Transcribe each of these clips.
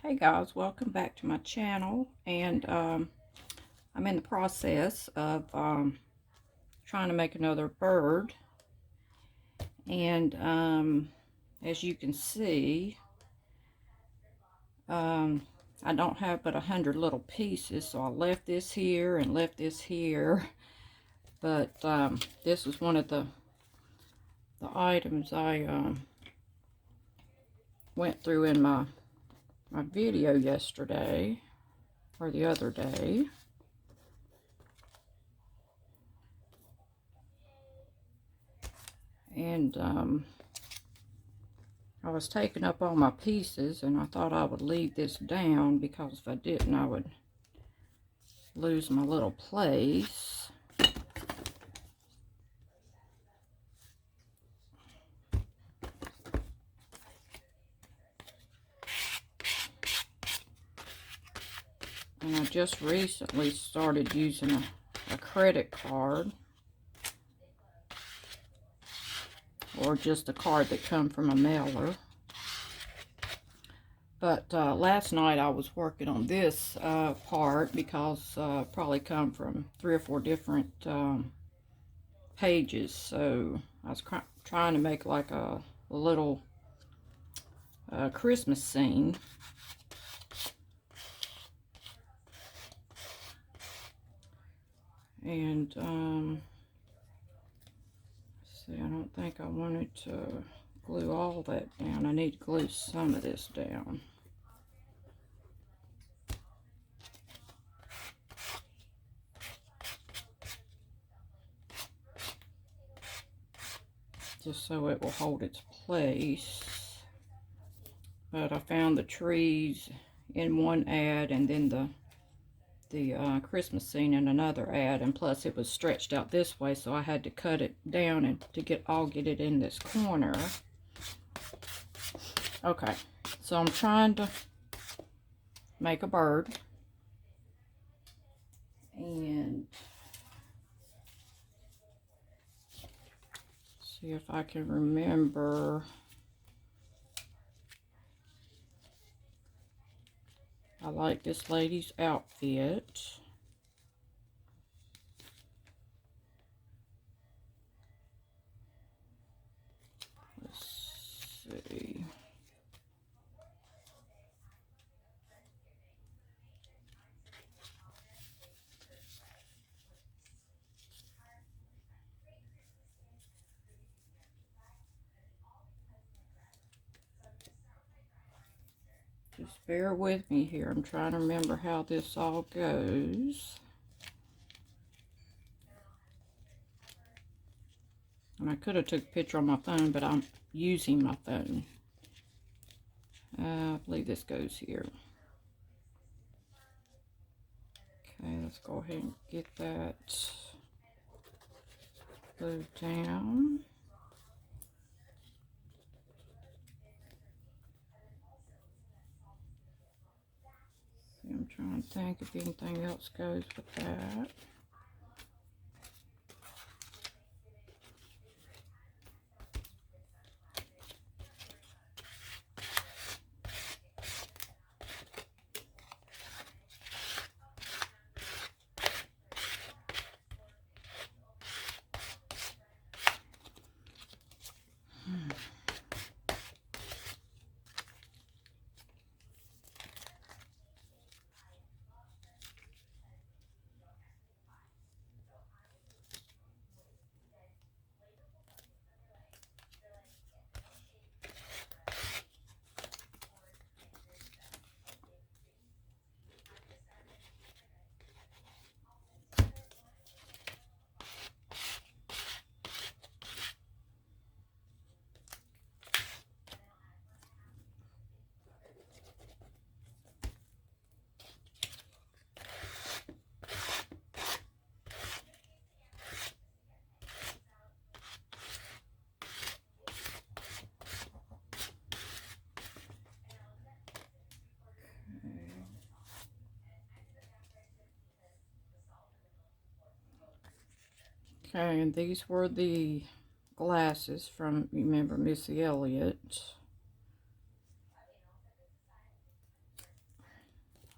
Hey guys, welcome back to my channel, and I'm in the process of trying to make another bird, and as you can see, I don't have but 100 little pieces, so I left this here and left this here, but this was one of the items I went through in my video yesterday, or the other day. And I was taking up all my pieces, and I thought I would leave this down because if I didn't, I would lose my little place. And I just recently started using a credit card, or just a card that comes from a mailer. But last night I was working on this part because probably come from 3 or 4 different pages. So I was trying to make like a little Christmas scene. And see, I don't think I wanted to glue all that down. I need to glue some of this down. Just so it will hold its place. But I found the trees in one ad, and then the Christmas scene in another ad, and plus it was stretched out this way, so I had to cut it down and to get it in this corner. Okay, so I'm trying to make a bird, and see if I can remember. I like this lady's outfit. Let's see. Just bear with me here. I'm trying to remember how this all goes. And I could have took a picture on my phone, but I'm using my phone. I believe this goes here. Okay, let's go ahead and get that glued down. See, I'm trying to think if anything else goes with that. Okay, and these were the glasses from, remember, Missy Elliott.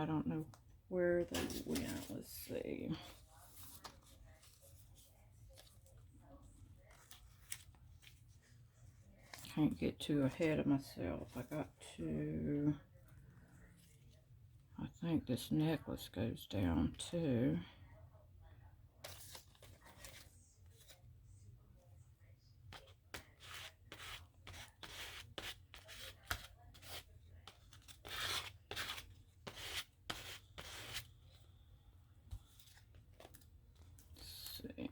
I don't know where they went. Let's see. Can't get too ahead of myself. I got to, I think this necklace goes down too. Let's see.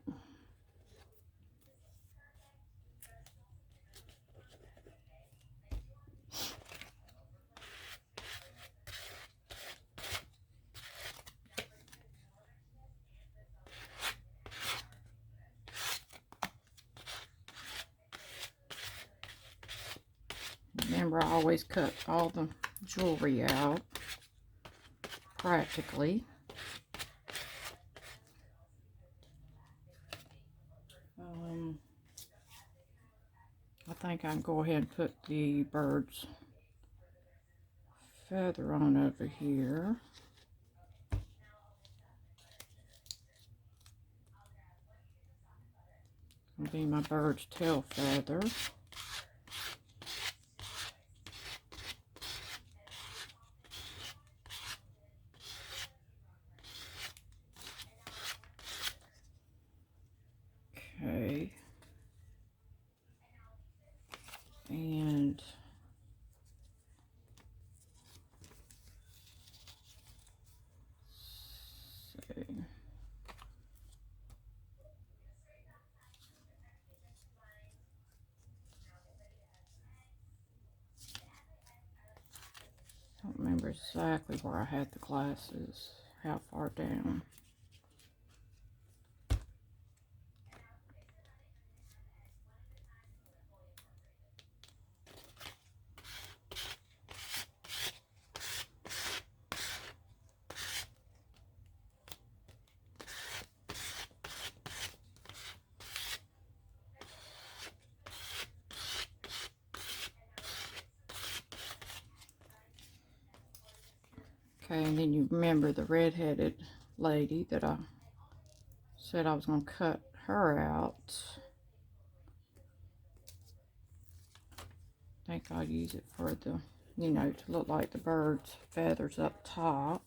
Remember, I always cut all the jewelry out, practically. I think I can go ahead and put the bird's feather on over here. It'll be my bird's tail feather. Okay. And let's see. I don't remember exactly where I had the glasses, how far down. Okay, and then you remember the red-headed lady that I said I was going to cut her out. I think I'll use it for the, you know, to look like the bird's feathers up top.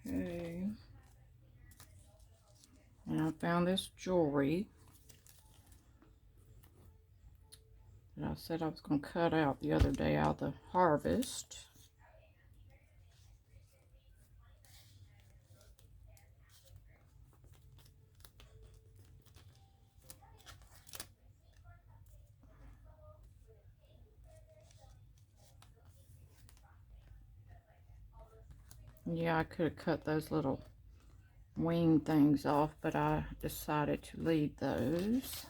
Okay. And I found this jewelry that I said I was going to cut out the other day out of the harvest. Yeah, I could have cut those little wing things off, but I decided to leave those.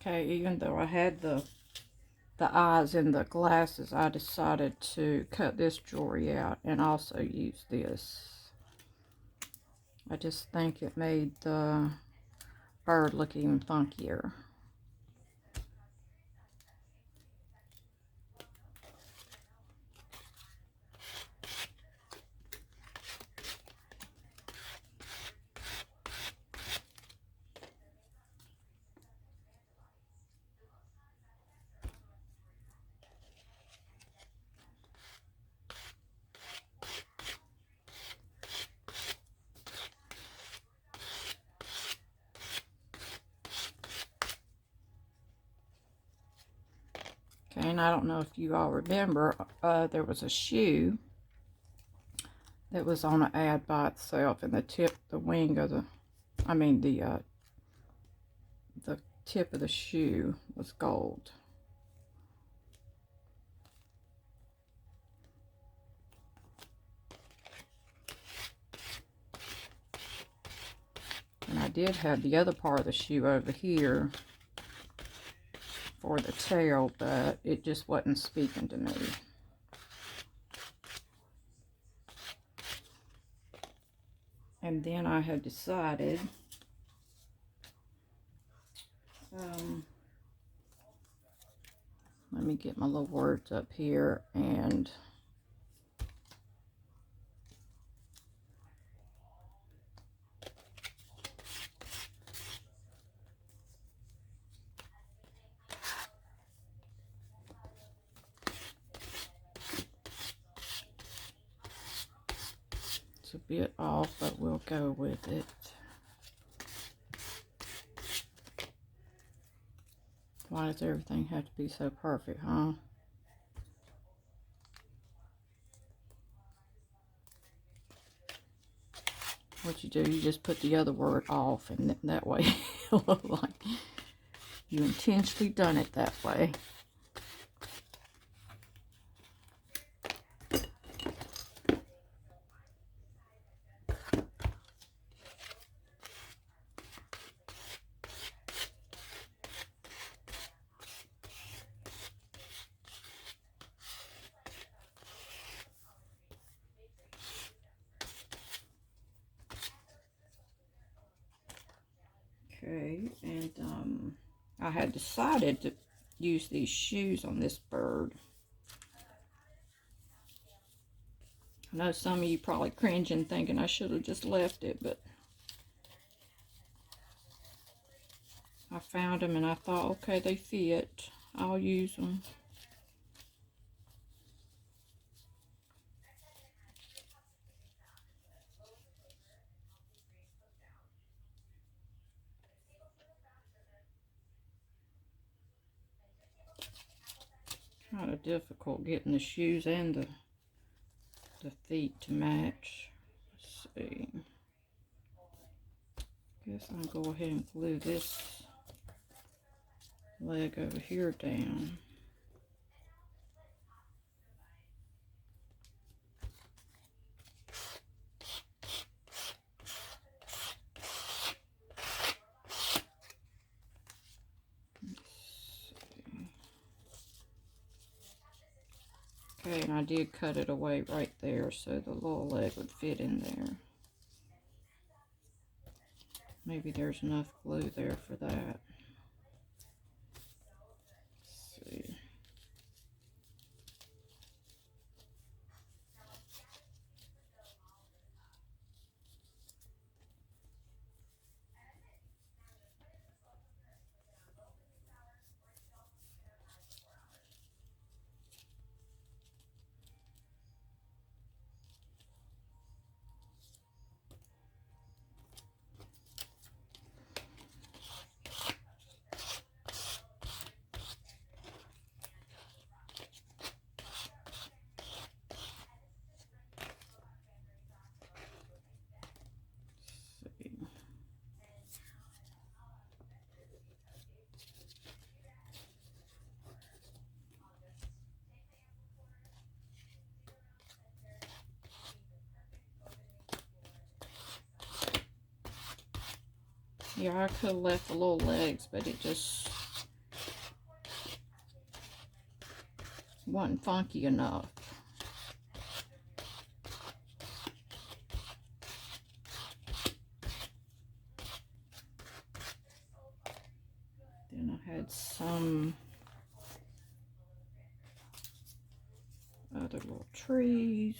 Okay, even though I had the eyes in the glasses, I decided to cut this jewelry out and also use this. I just think it made the bird look even funkier. Okay, and I don't know if you all remember, there was a shoe that was on an ad by itself, and the wing of the, I mean the tip of the shoe was gold. And I did have the other part of the shoe over here for the tail, but it just wasn't speaking to me. And then I had decided, let me get my little words up here, and it's a bit off, but we'll go with it. Why does everything have to be so perfect, huh? What you do, you just put the other word off, and that way it'll look like you intentionally done it that way. Okay, and I had decided to use these shoes on this bird. I know some of you probably cringing thinking I should have just left it, but I found them and I thought, okay, they fit. I'll use them. Kind of difficult getting the shoes and the feet to match. Let's see. Guess I'll go ahead and glue this leg over here down. Okay, and I did cut it away right there so the little leg would fit in there. Maybe there's enough glue there for that. Let's see. Yeah, I could have left the little legs, but it just wasn't funky enough. Then I had some other little trees.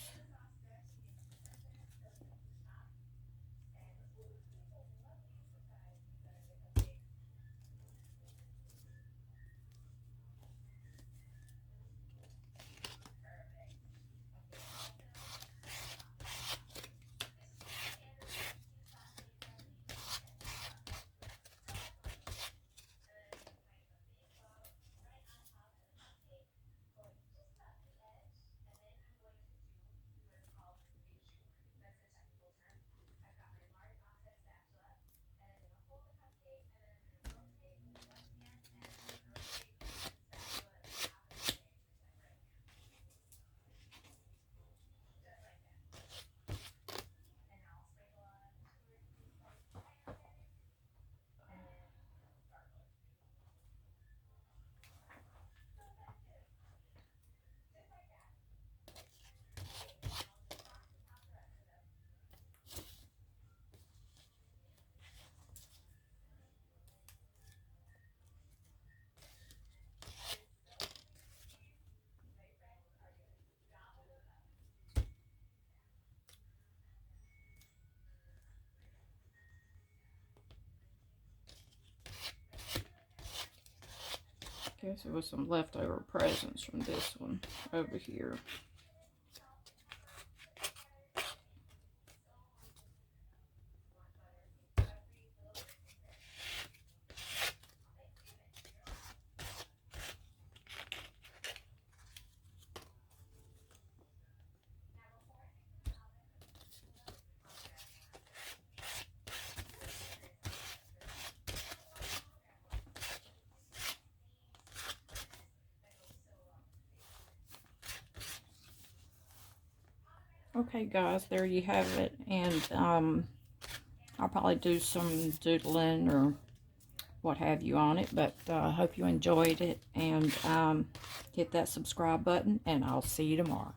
Guess it was some leftover presents from this one over here. Okay, guys, there you have it. And I'll probably do some doodling or what have you on it. But I hope you enjoyed it. And hit that subscribe button, and I'll see you tomorrow.